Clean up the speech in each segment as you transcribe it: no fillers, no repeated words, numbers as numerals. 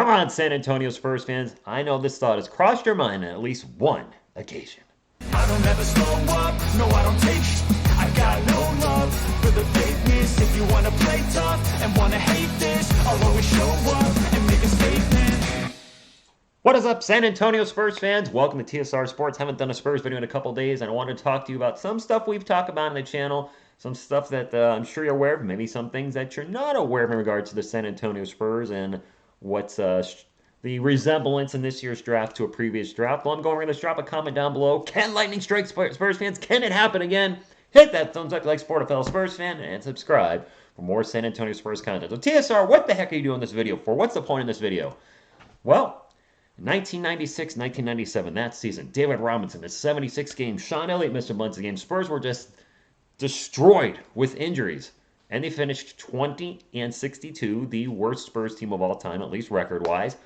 Come on, San Antonio Spurs fans. I know this thought has crossed your mind on at least one occasion. I don't ever slow up, no I don't take I got no love for the fakeness. If you wanna play tough and wanna hate this, I'll always show up and make a statement. What is up, San Antonio Spurs fans? Welcome to TSR Sports. Haven't done a Spurs video in a couple days, and I wanted to talk to you about some stuff we've talked about on the channel, some stuff that I'm sure you're aware of, maybe some things that you're not aware of in regards to the San Antonio Spurs and what's the resemblance in this year's draft to a previous draft. Well, I'm going to drop a comment down below. Can lightning strike Spurs fans? Can it happen again? Hit that thumbs up like support a fellow Spurs fan and subscribe for more San Antonio Spurs content. So TSR, what the heck are you doing this video for? What's the point of this video? Well, 1996-1997, that season, David Robinson, his 76 games. Sean Elliott missed a bunch of games. Spurs were just destroyed with injuries. And they finished 20-62, the worst Spurs team of all time, at least record-wise.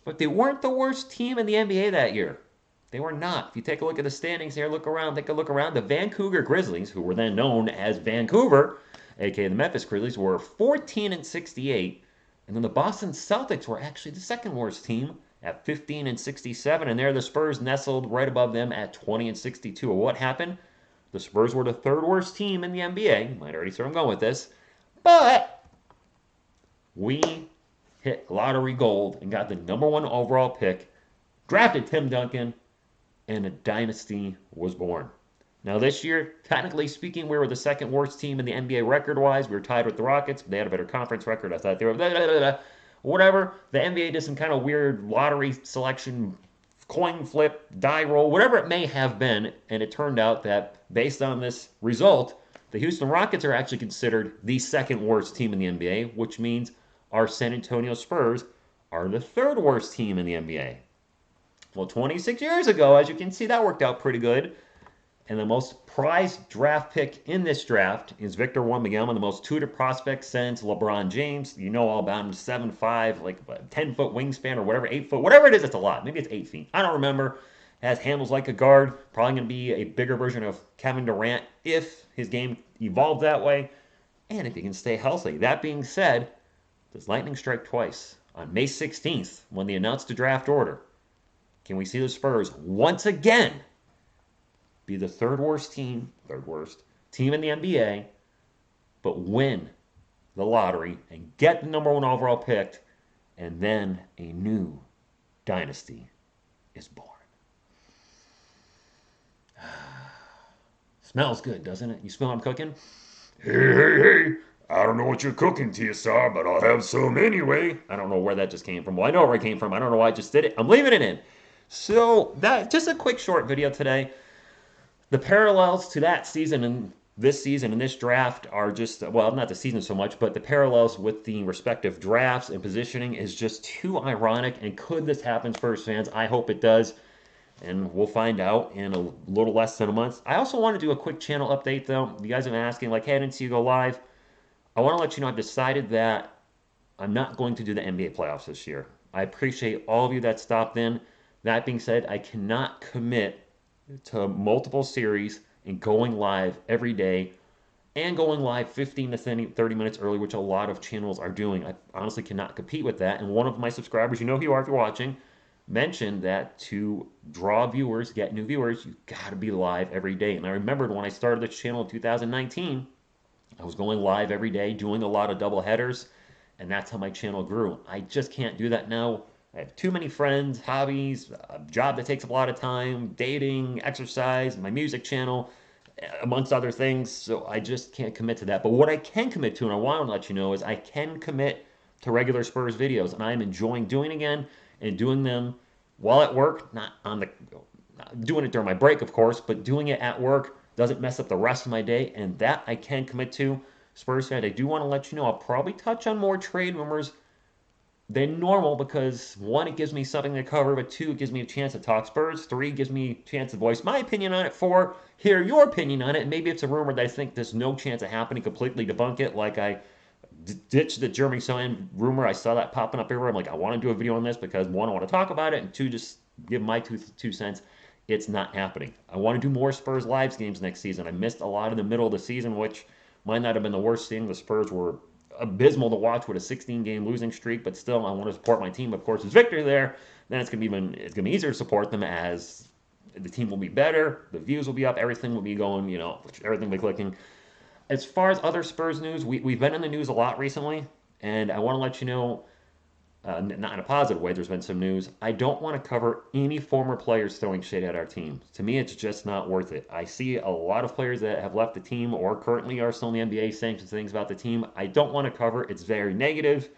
But they weren't the worst team in the NBA that year. They were not. If you take a look at the standings here, look around, take a look around. The Vancouver Grizzlies, who were then known as Vancouver, aka the Memphis Grizzlies, were 14-68. And then the Boston Celtics were actually the second worst team at 15-67. And there the Spurs nestled right above them at 20-62. Well, what happened? The Spurs were the third worst team in the NBA. You might already see where I'm going with this. But we hit lottery gold and got the #1 overall pick, drafted Tim Duncan, and a dynasty was born. Now this year, technically speaking, we were the second worst team in the NBA record-wise. We were tied with the Rockets, but they had a better conference record. I thought they were whatever. The NBA did some kind of weird lottery selection, coin flip, die roll, whatever it may have been, and it turned out that based on this result, the Houston Rockets are actually considered the second worst team in the NBA, which means our San Antonio Spurs are the third worst team in the NBA. Well, 26 years ago, as you can see, that worked out pretty good. And the most prized draft pick in this draft is Victor Wembanyama, the most tutored prospect since LeBron James. You know all about him, 7'5", like a 10-foot wingspan or whatever, 8 foot, whatever it is, it's a lot. Maybe it's 8 feet. I don't remember. Has handles like a guard. Probably going to be a bigger version of Kevin Durant if his game evolved that way. And if he can stay healthy. That being said, does lightning strike twice? On May 16th, when they announced the draft order, can we see the Spurs once again be the third worst team in the NBA, but win the lottery and get the #1 overall pick, and then a new dynasty is born? Smells good, doesn't it? You smell I'm cooking? Hey, I don't know what you're cooking, TSR, but I'll have some anyway. I don't know where that just came from. Well, I know where it came from. I don't know why I just did it. I'm leaving it in. So, that just a quick short video today. The parallels to that season and this draft are just, well, not the season so much, but the parallels with the respective drafts and positioning is just too ironic. And could this happen, Spurs fans? I hope it does. And we'll find out in a little less than a month. I also want to do a quick channel update, though. You guys have been asking, like, hey, I didn't see you go live. I want to let you know I've decided that I'm not going to do the NBA playoffs this year. I appreciate all of you that stopped in. That being said, I cannot commit to multiple series and going live every day and going live 15 to 30 minutes early, which a lot of channels are doing. I honestly cannot compete with that. And one of my subscribers, you know who you are if you're watching, mentioned that to draw viewers, get new viewers, you got to be live every day. And I remembered when I started this channel in 2019, I was going live every day, doing a lot of double headers, and that's how my channel grew. I just can't do that now. I have too many friends, hobbies, a job that takes up a lot of time, dating, exercise, my music channel, amongst other things, so I just can't commit to that. But what I can commit to, and I want to let you know, is I can commit to regular Spurs videos, and I'm enjoying doing again and doing them while at work, not doing it during my break, of course, but doing it at work doesn't mess up the rest of my day, and that I can commit to. Spurs fans, I do want to let you know I'll probably touch on more trade rumors than normal because, one, it gives me something to cover, but two, it gives me a chance to talk Spurs. Three, it gives me a chance to voice my opinion on it. Four, hear your opinion on it, and maybe it's a rumor that I think there's no chance of happening, completely debunk it, like I ditched the Jeremy Sohan rumor. I saw that popping up everywhere. I'm like, I want to do a video on this because, one, I want to talk about it, and two, just give my two cents. It's not happening. I want to do more Spurs Lives games next season. I missed a lot in the middle of the season, which might not have been the worst thing. The Spurs were abysmal to watch with a 16-game losing streak, but still I want to support my team. Of course, with victory there, then it's gonna be easier to support them as the team will be better, the views will be up, everything will be going, everything will be clicking. As far as other Spurs news, we've been in the news a lot recently, and I want to let you know, not in a positive way, there's been some news. I don't want to cover any former players throwing shade at our team. To me, it's just not worth it. I see a lot of players that have left the team or currently are still in the NBA saying some things about the team. I don't want to cover. It's very negative.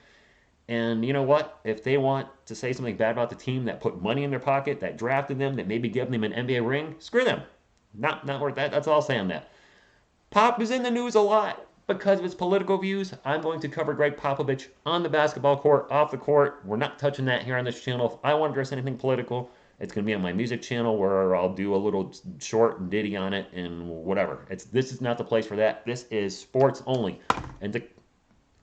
And you know what? If they want to say something bad about the team that put money in their pocket, that drafted them, that maybe gave them an NBA ring, screw them. Not worth that. That's all I'll say on that. Pop is in the news a lot because of his political views. I'm going to cover Greg Popovich on the basketball court, off the court. We're not touching that here on this channel. If I want to address anything political, it's going to be on my music channel where I'll do a little short ditty on it and whatever. This is not the place for that. This is sports only. And to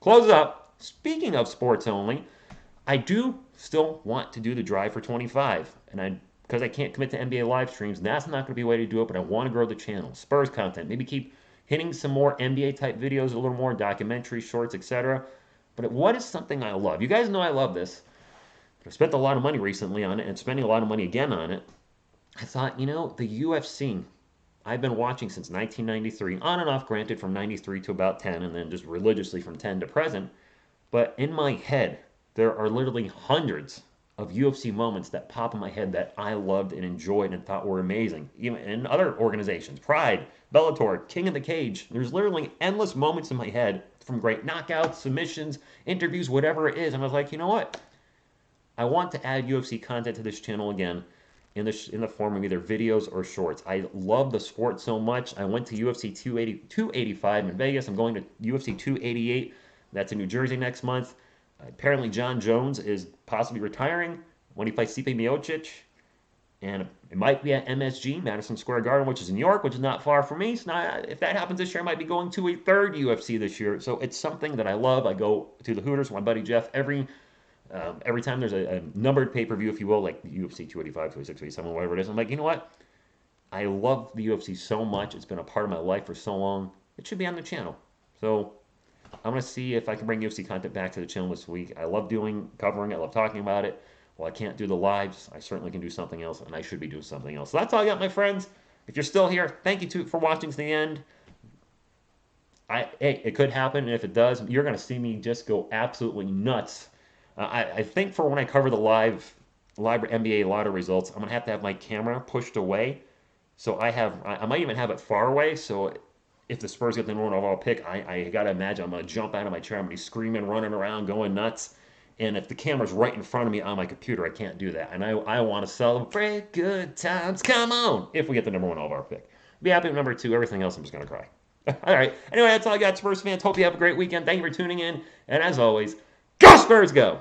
close up, speaking of sports only, I do still want to do the drive for 25. And because I can't commit to NBA live streams, that's not going to be a way to do it, but I want to grow the channel. Spurs content, maybe keep hitting some more NBA type videos, a little more documentaries, shorts, etc. But what is something I love? You guys know I love this. I spent a lot of money recently on it and spending a lot of money again on it. I thought, the UFC, I've been watching since 1993, on and off, granted, from 93 to about 10, and then just religiously from 10 to present. But in my head, there are literally hundreds of UFC moments that pop in my head that I loved and enjoyed and thought were amazing. Even in other organizations, Pride, Bellator, King of the Cage. There's literally endless moments in my head from great knockouts, submissions, interviews, whatever it is. And I was like, you know what? I want to add UFC content to this channel again in the form of either videos or shorts. I love the sport so much. I went to UFC 285 in Vegas. I'm going to UFC 288. That's in New Jersey next month. Apparently, John Jones is possibly retiring when he fights Stipe Miocic. And it might be at MSG, Madison Square Garden, which is in New York, which is not far from me. So if that happens this year, I might be going to a third UFC this year. So it's something that I love. I go to the Hooters with my buddy Jeff every time there's a numbered pay-per-view, if you will, like UFC 285, 286, 287, whatever it is. I'm like, you know what? I love the UFC so much. It's been a part of my life for so long. It should be on the channel. So I'm going to see if I can bring UFC content back to the channel this week. I love covering it. I love talking about it. Well, I can't do the lives. I certainly can do something else, and I should be doing something else. So that's all I got, my friends. If you're still here, thank you for watching to the end. Hey, it could happen, and if it does, you're going to see me just go absolutely nuts. I think for when I cover the live NBA lottery results, I'm going to have my camera pushed away. So I might even have it far away, so if the Spurs get the number one overall pick, I got to imagine I'm going to jump out of my chair. I'm going to be screaming, running around, going nuts. And if the camera's right in front of me on my computer, I can't do that. And I want to celebrate good times. Come on. If we get the number one overall pick. Be happy with number two. Everything else, I'm just going to cry. All right. Anyway, that's all I got, Spurs fans. Hope you have a great weekend. Thank you for tuning in. And as always, go Spurs, go!